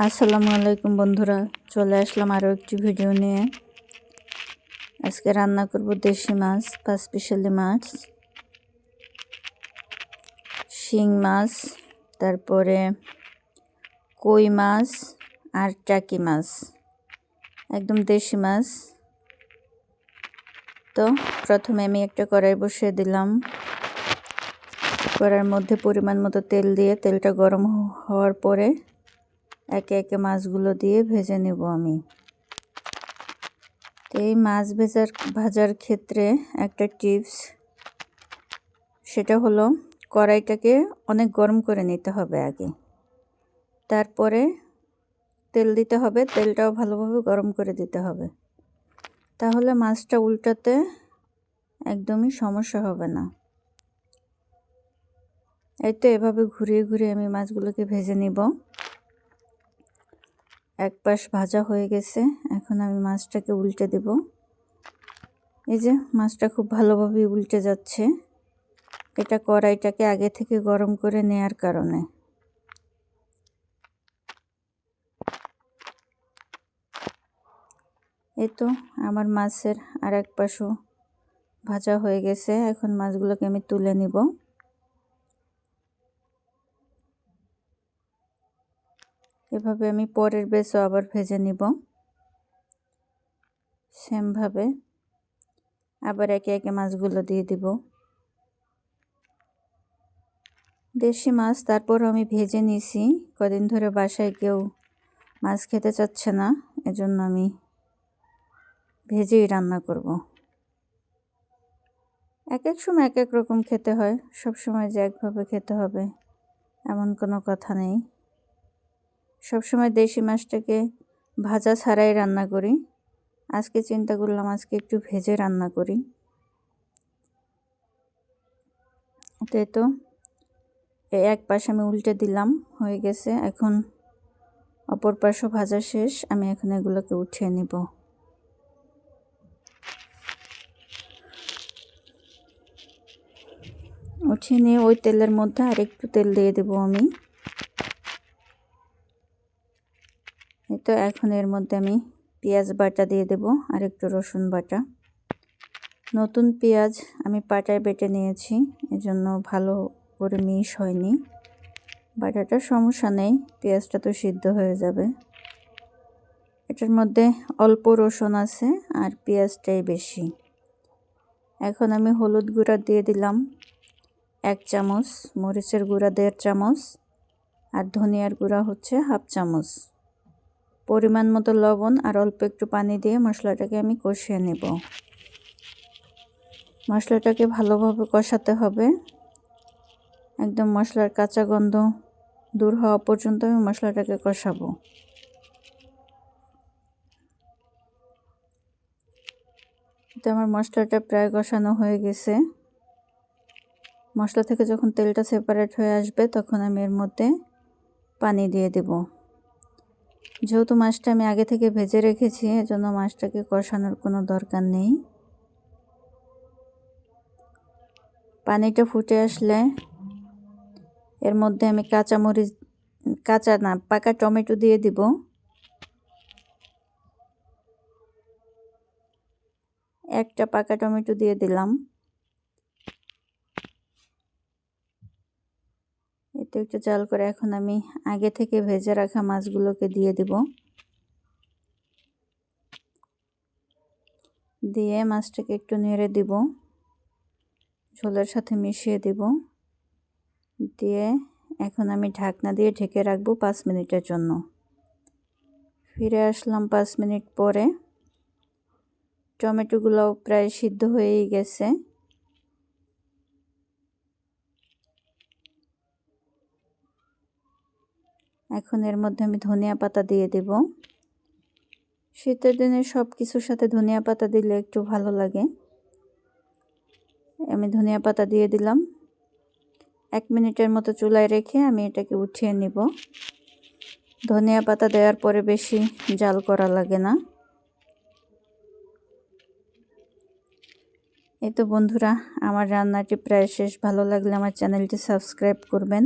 আসসালামু আলাইকুম বন্ধুরা, চলে আসলাম আরও একটি ভিডিও নিয়ে। আজকে রান্না করব দেশি মাছ, স্পেশালি মাছ, শিং মাছ, তারপরে কই মাছ আর টাকি মাছ, একদম দেশি মাছ। তো প্রথমে আমি একটা কড়াই বসিয়ে দিলাম। কড়াইয়ের মধ্যে পরিমাণ মতো তেল দিয়ে তেলটা গরম হওয়ার পরে একে একে মাছগুলো দিয়ে ভেজে নেব আমি। তো এই মাছ ভাজার ক্ষেত্রে একটা টিপস, সেটা হলো কড়াইটাকে অনেক গরম করে নিতে হবে আগে, তারপরে তেল দিতে হবে। তেলটাও ভালোভাবে গরম করে দিতে হবে, তাহলে মাছটা উল্টাতে একদমই সমস্যা হবে না। এই তো এভাবে ঘুরিয়ে ঘুরিয়ে আমি মাছগুলোকে ভেজে নিব। এক পাশ ভাজা হয়ে গেছে, এখন আমি মাছটাকে উল্টে দেব। এই যে মাছটা খুব ভালোভাবে উল্টে যাচ্ছে, এটা কড়াইটাকে আগে থেকে গরম করে নেয়ার কারণে। এই তো আমার মাছের আর এক পাশও ভাজা হয়ে গেছে, এখন মাছগুলোকে আমি তুলে নিব। এভাবে আমি পরের বেচও আবার ভেজে নিব, সেমভাবে আবার একে একে মাছগুলো দিয়ে দিব। দেশি মাছ তারপর আমি ভেজে নিছি, কদিন ধরে বাসায় কেউ মাছ খেতে চাচ্ছে না, এজন্য আমি ভেজেই রান্না করব। এক এক সময় এক এক রকম খেতে হয়, সব সময় যে একভাবে খেতে হবে এমন কোনো কথা নেই। সব সময় দেশি মাছটাকে ভাজা ছাড়াই রান্না করি, আজকে চিন্তা করলাম আজকে একটু ভেজে রান্না করি। তো এক পাশ আমি উল্টে দিলাম, হয়ে গেছে। এখন অপর পাশও ভাজা শেষ, আমি এখন এগুলোকে উঠিয়ে নিব। উঠিয়ে নিয়ে ওই তেলের মধ্যে আর একটু তেল দিয়ে দেব আমি। এই তো এখন এর মধ্যে আমি পেঁয়াজ বাটা দিয়ে দেব আর একটু রসুন বাটা। নতুন পেঁয়াজ আমি পাটায় বেটে নিয়েছি, এজন্য ভালো করে মিশ হয়নি। বাটাটা সমস্যা নেই, পেঁয়াজটা তো সিদ্ধ হয়ে যাবে। এটার মধ্যে অল্প রসুন আছে আর পেঁয়াজটাই বেশি। এখন আমি হলুদ গুঁড়া দিয়ে দিলাম 1 চামচ, মরিচের গুঁড়া 1.5 চামচ আর ধনিয়ার গুঁড়া হচ্ছে 1/2 চামচ। পরিমাণ মতো লবণ আর অল্প একটু পানি দিয়ে মশলাটাকে আমি কষিয়ে নেব। মশলাটাকে ভালোভাবে কষাতে হবে, একদম মশলার কাঁচা গন্ধ দূর হওয়া পর্যন্ত আমি মশলাটাকে কষাবো। তো আমার মশলাটা প্রায় কষানো হয়ে গেছে। মশলা থেকে যখন তেলটা সেপারেট হয়ে আসবে তখন আমি এর মধ্যে পানি দিয়ে দেব। যেহেতু মাছটা আমি আগে থেকে ভেজে রেখেছি, এজন্য মাছটাকে কষানোর কোনো দরকার নেই। পানিটা ফুটে আসলে এর মধ্যে আমি পাকা টমেটো দিয়ে দিব। একটা পাকা টমেটো দিয়ে দিলাম। এতে একটু জাল করে এখন আমি আগে থেকে ভেজে রাখা মাছগুলোকে দিয়ে দিব। দিয়ে মাছটাকে একটু নেড়ে দিব, ঝোলের সাথে মিশিয়ে দিব। দিয়ে এখন আমি ঢাকনা দিয়ে ঢেকে রাখবো 5 মিনিটের জন্য। ফিরে আসলাম 5 মিনিট পরে, টমেটোগুলো প্রায় সিদ্ধ হয়েই গেছে। এখন এর মধ্যে আমি ধনিয়া পাতা দিয়ে দেব। শীতের দিনে সব কিছুর সাথে ধনিয়া পাতা দিলে একটু ভালো লাগে। আমি ধনিয়া পাতা দিয়ে দিলাম। 1 মিনিটের মতো চুলায় রেখে আমি এটাকে উঠিয়ে নিব। ধনিয়া পাতা দেওয়ার পরে বেশি জাল করা লাগে না। এই তো বন্ধুরা, আমার রান্নাটি প্রায় শেষ। ভালো লাগলে আমার চ্যানেলটি সাবস্ক্রাইব করবেন।